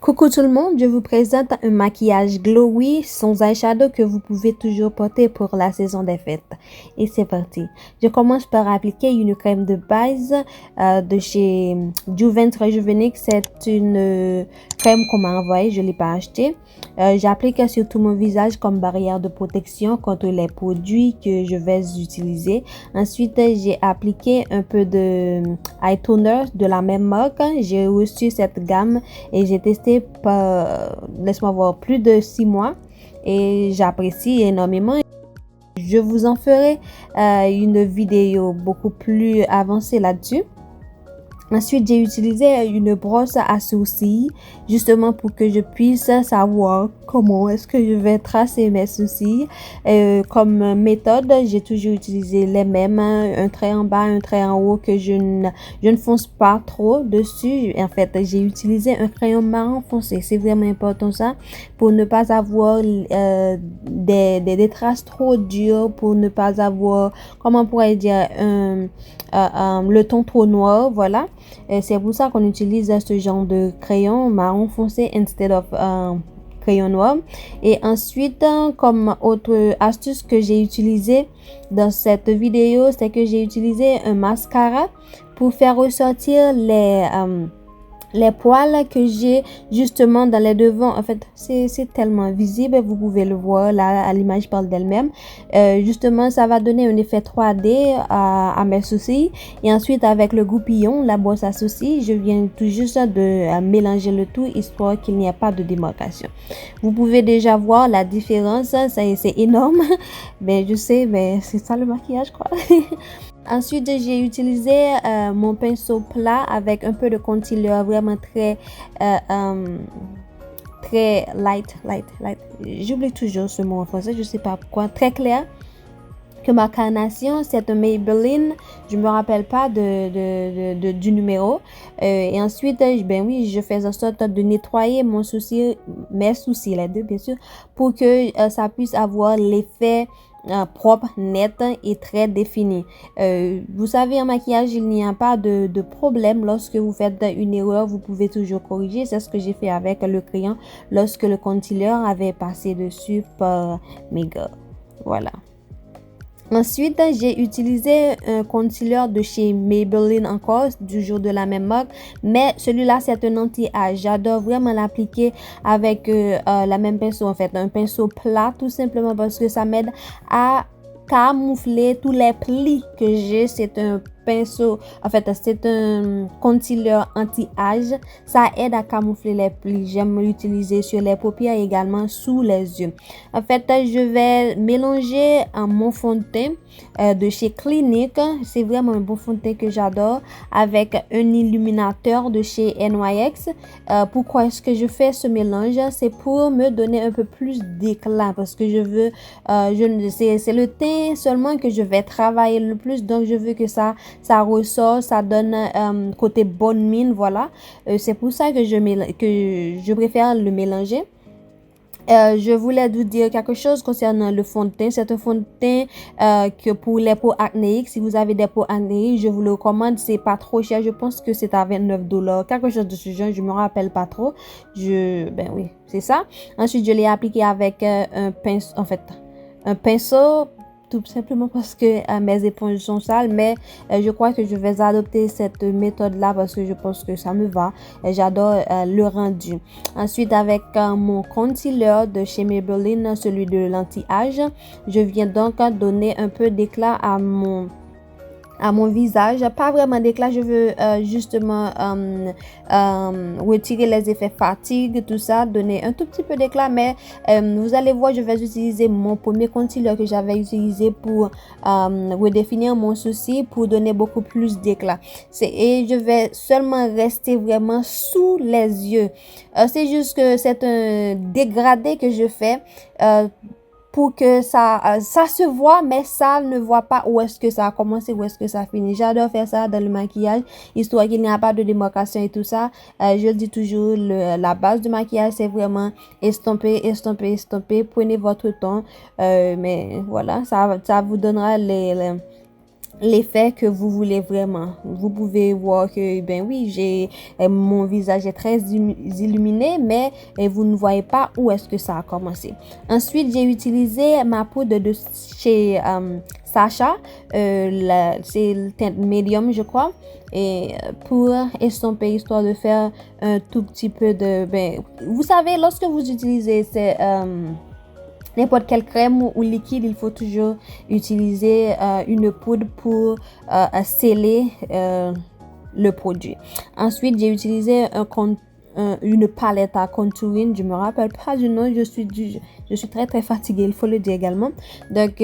Coucou tout le monde, je vous présente un maquillage glowy sans eyeshadow que vous pouvez toujours porter pour la saison des fêtes. Et c'est parti. Je commence par appliquer une crème de base de chez Juvence Rejuvenix. C'est une crème qu'on m'a envoyée, je ne l'ai pas achetée. J'applique sur tout mon visage comme barrière de protection contre les produits que je vais utiliser. Ensuite, j'ai appliqué un peu de eye toner de la même marque. J'ai reçu cette gamme et j'ai testé laisse-moi voir, plus de 6 mois et j'apprécie énormément. Je vous en ferai une vidéo beaucoup plus avancée là-dessus. Ensuite, j'ai utilisé une brosse à sourcils justement pour que je puisse savoir comment est-ce que je vais tracer mes sourcils. Comme méthode, j'ai toujours utilisé les mêmes, un trait en bas, un trait en haut que je ne fonce pas trop dessus. En fait, j'ai utilisé un crayon marron foncé. C'est vraiment important ça pour ne pas avoir des traces trop dures, pour ne pas avoir, comment on pourrait dire, le ton trop noir, voilà. C'est pour ça qu'on utilise ce genre de crayon marron foncé instead of crayon noir. Et ensuite, comme autre astuce que j'ai utilisé dans cette vidéo, c'est que j'ai utilisé un mascara pour faire ressortir les poils que j'ai justement dans les devants. En fait, c'est tellement visible, vous pouvez le voir là, l'image parle d'elle-même. Justement, ça va donner un effet 3D à mes sourcils. Et ensuite, avec le goupillon, la brosse à sourcils, je viens tout juste de mélanger le tout histoire qu'il n'y ait pas de démarcation. Vous pouvez déjà voir la différence, c'est énorme. Mais je sais, mais c'est ça le maquillage, quoi. Ensuite, j'ai utilisé mon pinceau plat avec un peu de concealer vraiment très light. J'oublie toujours ce mot en français, je sais pas pourquoi. Très clair. Que ma carnation, c'est un Maybelline. Je me rappelle pas du numéro. Et ensuite, ben oui, je fais en sorte de nettoyer mes sourcils, les deux bien sûr, pour que ça puisse avoir l'effet propre, net et très défini. Vous savez, en maquillage, il n'y a pas de problème. Lorsque vous faites une erreur, vous pouvez toujours corriger. C'est ce que j'ai fait avec le crayon lorsque le concealer avait passé dessus par mes gars. Voilà. Ensuite, j'ai utilisé un concealer de chez Maybelline encore, du jour de la même marque, mais celui-là c'est un anti-âge. J'adore vraiment l'appliquer avec la même pinceau en fait, un pinceau plat tout simplement parce que ça m'aide à camoufler tous les plis que j'ai. C'est un pinceau, en fait c'est un concealer anti-âge, ça aide à camoufler les plis. J'aime l'utiliser sur les paupières et également sous les yeux. En fait, je vais mélanger mon fond de teint de chez Clinique. C'est vraiment un bon fond de teint que j'adore avec un illuminateur de chez NYX. Pourquoi est-ce que je fais ce mélange? C'est pour me donner un peu plus d'éclat parce que je veux, c'est le teint seulement que je vais travailler le plus, donc je veux que ça ressort, ça donne côté bonne mine, voilà. C'est pour ça que je préfère le mélanger. Je voulais vous dire quelque chose concernant le fond de teint. C'est un fond de teint que pour les peaux acnéiques, si vous avez des peaux acnéiques, je vous le recommande. C'est pas trop cher. Je pense que c'est à $29. Quelque chose de ce genre. Je me rappelle pas trop. Ben oui, c'est ça. Ensuite, je l'ai appliqué avec un pinceau, en fait, un pinceau. Tout simplement parce que mes éponges sont sales, mais je crois que je vais adopter cette méthode là parce que je pense que ça me va. J'adore le rendu. Ensuite, avec mon concealer de chez Maybelline, celui de l'anti-âge, je viens donc donner un peu d'éclat à mon visage, pas vraiment d'éclat. Je veux justement retirer les effets fatigue, tout ça, donner un tout petit peu d'éclat, mais vous allez voir, je vais utiliser mon premier concealer que j'avais utilisé pour redéfinir mon sourcil pour donner beaucoup plus d'éclat, et je vais seulement rester vraiment sous les yeux. C'est juste que c'est un dégradé que je fais pour que ça se voit, mais ça ne voit pas où est-ce que ça a commencé, où est-ce que ça finit. J'adore faire ça dans le maquillage, histoire qu'il n'y a pas de démarcation et tout ça. Je le dis toujours, la base du maquillage, c'est vraiment estomper. Prenez votre temps, mais voilà, ça vous donnera l'effet que vous voulez vraiment. Vous pouvez voir que, ben oui, mon visage est très illuminé, mais vous ne voyez pas où est-ce que ça a commencé. Ensuite, j'ai utilisé ma poudre de chez Sacha, c'est le teint médium, je crois, et pour estomper, histoire de faire un tout petit peu de, ben, vous savez, lorsque vous utilisez n'importe quelle crème ou liquide, il faut toujours utiliser une poudre pour sceller le produit. Ensuite, j'ai utilisé une palette à contouring. Je me rappelle pas du nom. Je suis très très fatiguée, il faut le dire également. Donc,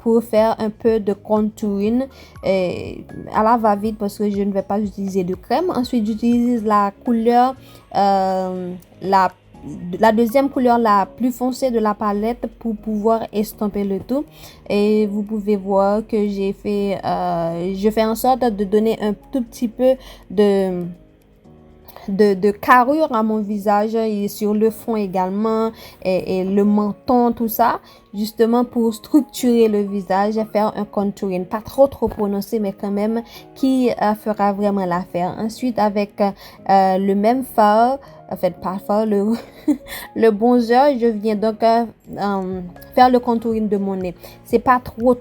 pour faire un peu de contouring à la va-vite parce que je ne vais pas utiliser de crème. Ensuite, j'utilise la couleur, la deuxième couleur la plus foncée de la palette pour pouvoir estomper le tout. Et vous pouvez voir que je fais en sorte de donner un tout petit peu de carrure à mon visage et sur le front également et le menton, tout ça, justement pour structurer le visage et faire un contouring, pas trop prononcé, mais quand même qui fera vraiment l'affaire. Ensuite, avec le même fard, en fait pas fard, le bronzer, je viens donc faire le contouring de mon nez. C'est pas trop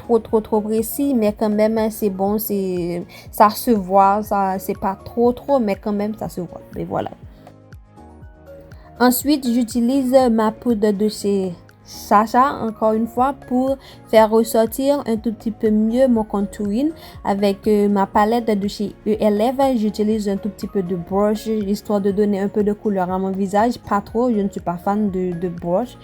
précis, mais quand même c'est bon, ça se voit, ça c'est pas trop mais quand même ça se voit. Et voilà. Ensuite, j'utilise ma poudre de chez Sacha, encore une fois, pour faire ressortir un tout petit peu mieux mon contouring. Avec ma palette de chez ELF, j'utilise un tout petit peu de brush, histoire de donner un peu de couleur à mon visage. Pas trop, je ne suis pas fan de blush.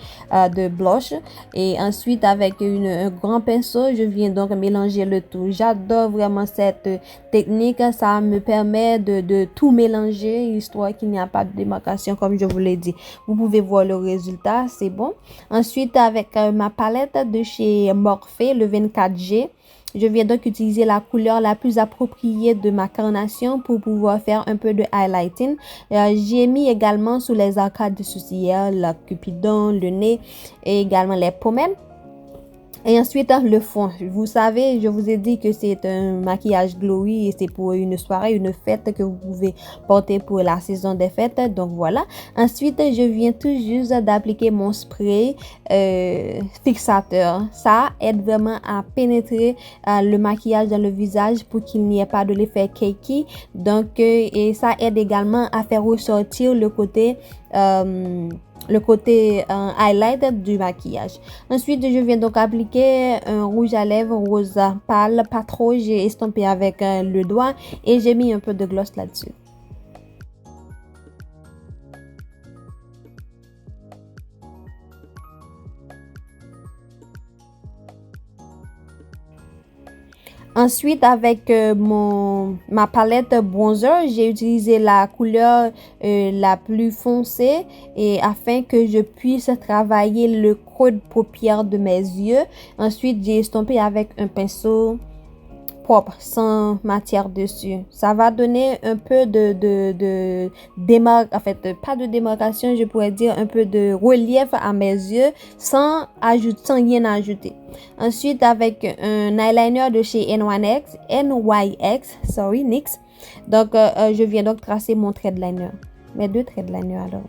Et ensuite, avec un grand pinceau, je viens donc mélanger le tout. J'adore vraiment cette technique. Ça me permet de tout mélanger, histoire qu'il n'y a pas de démarcation, comme je vous l'ai dit. Vous pouvez voir le résultat, c'est bon. Ensuite, avec ma palette de chez Morphe, le 24G, je viens donc utiliser la couleur la plus appropriée de ma carnation pour pouvoir faire un peu de highlighting. J'ai mis également sous les arcades de sourcilière, le cupidon, le nez et également les pommettes. Et ensuite, le fond. Vous savez, je vous ai dit que c'est un maquillage glowy et c'est pour une soirée, une fête que vous pouvez porter pour la saison des fêtes. Donc voilà. Ensuite, je viens tout juste d'appliquer mon spray fixateur. Ça aide vraiment à pénétrer le maquillage dans le visage pour qu'il n'y ait pas de l'effet cakey. Donc, et ça aide également à faire ressortir le côté highlight du maquillage. Ensuite, je viens donc appliquer un rouge à lèvres rose pâle, pas trop, j'ai estompé avec le doigt et j'ai mis un peu de gloss là-dessus. Ensuite, avec ma palette bronzer, j'ai utilisé la couleur la plus foncée et afin que je puisse travailler le creux de paupière de mes yeux. Ensuite, j'ai estompé avec un pinceau propre, sans matière dessus. Ça va donner un peu en fait, pas de démarcation, je pourrais dire un peu de relief à mes yeux sans rien ajouter. Ensuite, avec un eyeliner de chez NYX, NYX. Donc, je viens donc tracer mon trait de liner. Mes deux traits de liner alors.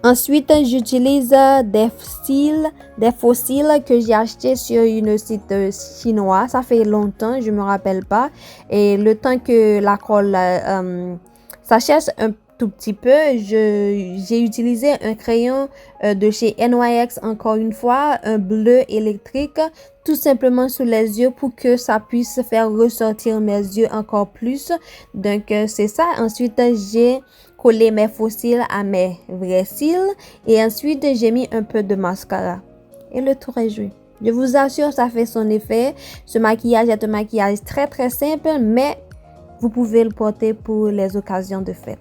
Ensuite, j'utilise des fossiles que j'ai achetés sur une site chinois. Ça fait longtemps, je me rappelle pas. Et le temps que la colle s'achève un tout petit peu, j'ai utilisé un crayon de chez NYX, encore une fois, un bleu électrique, tout simplement sous les yeux pour que ça puisse faire ressortir mes yeux encore plus. Donc, c'est ça. Ensuite, j'ai collé mes faux cils à mes vrais cils et ensuite j'ai mis un peu de mascara et le tour est joué. Je vous assure, ça fait son effet. Ce maquillage est un maquillage très simple, mais vous pouvez le porter pour les occasions de fête.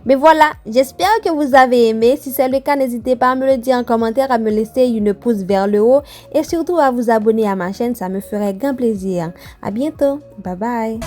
Mais voilà, j'espère que vous avez aimé. Si c'est le cas, n'hésitez pas à me le dire en commentaire, à me laisser une pouce vers le haut et surtout à vous abonner à ma chaîne, ça me ferait grand plaisir. À bientôt. Bye bye.